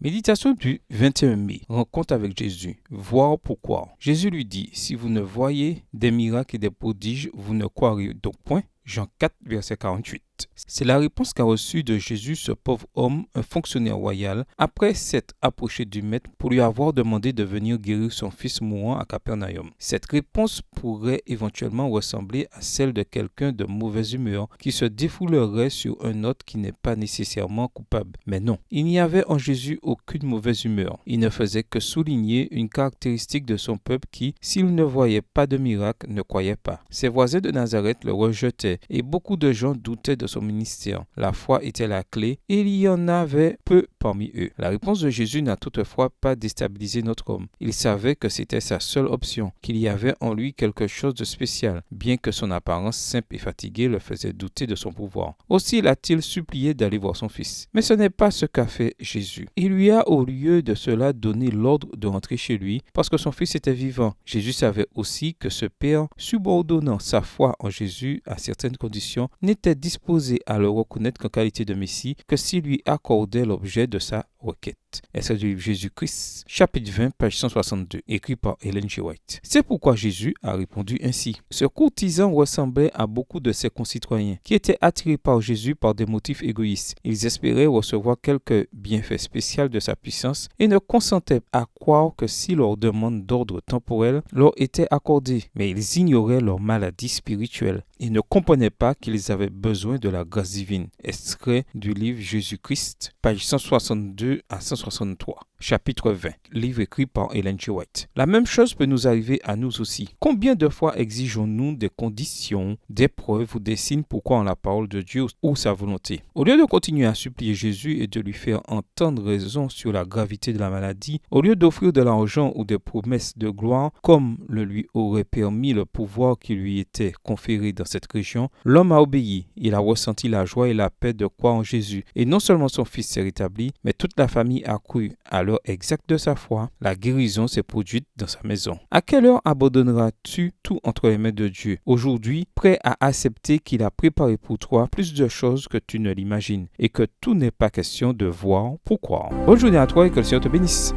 Méditation du 21 mai. Rencontre avec Jésus. Voir pourquoi. Jésus lui dit, si vous ne voyez des miracles et des prodiges, vous ne croirez donc point. Jean 4, verset 48. C'est la réponse qu'a reçue de Jésus ce pauvre homme, un fonctionnaire royal, après s'être approché du maître pour lui avoir demandé de venir guérir son fils mourant à Capernaum. Cette réponse pourrait éventuellement ressembler à celle de quelqu'un de mauvaise humeur qui se défoulerait sur un autre qui n'est pas nécessairement coupable. Mais non, il n'y avait en Jésus aucune mauvaise humeur. Il ne faisait que souligner une caractéristique de son peuple qui, s'il ne voyait pas de miracle, ne croyait pas. Ses voisins de Nazareth le rejetaient et beaucoup de gens doutaient de son ministère. La foi était la clé et il y en avait peu parmi eux. La réponse de Jésus n'a toutefois pas déstabilisé notre homme. Il savait que c'était sa seule option, qu'il y avait en lui quelque chose de spécial, bien que son apparence simple et fatiguée le faisait douter de son pouvoir. Aussi l'a-t-il supplié d'aller voir son fils. Mais ce n'est pas ce qu'a fait Jésus. Il lui a au lieu de cela donné l'ordre de rentrer chez lui parce que son fils était vivant. Jésus savait aussi que ce père, subordonnant sa foi en Jésus à certaines conditions, n'était disposé à le reconnaître qu'en qualité de Messie que s'il lui accordait l'objet de sa requête. Extrait du livre Jésus-Christ, chapitre 20, page 162, écrit par Ellen G. White. C'est pourquoi Jésus a répondu ainsi. Ce courtisan ressemblait à beaucoup de ses concitoyens qui étaient attirés par Jésus par des motifs égoïstes. Ils espéraient recevoir quelques bienfaits spéciaux de sa puissance et ne consentaient à croire que si leur demande d'ordre temporel leur était accordée, mais ils ignoraient leur maladie spirituelle. Ils ne comprenaient pas qu'ils avaient besoin de la grâce divine. Extrait du livre Jésus-Christ, page 162 à 163. Chapitre 20, livre écrit par Ellen G. White. La même chose peut nous arriver à nous aussi. Combien de fois exigeons-nous des conditions, des preuves ou des signes pour croire en la parole de Dieu ou sa volonté? Au lieu de continuer à supplier Jésus et de lui faire entendre raison sur la gravité de la maladie, au lieu d'offrir de l'argent ou des promesses de gloire, comme le lui aurait permis le pouvoir qui lui était conféré dans cette région, l'homme a obéi. Il a ressenti la joie et la paix de croire en Jésus. Et non seulement son fils s'est rétabli, mais toute la famille a cru. À l'heure exacte de sa foi, la guérison s'est produite dans sa maison. À quelle heure abandonneras-tu tout entre les mains de Dieu? Aujourd'hui, prêt à accepter qu'il a préparé pour toi plus de choses que tu ne l'imagines et que tout n'est pas question de voir pour croire. Bonne journée à toi et que le Seigneur te bénisse.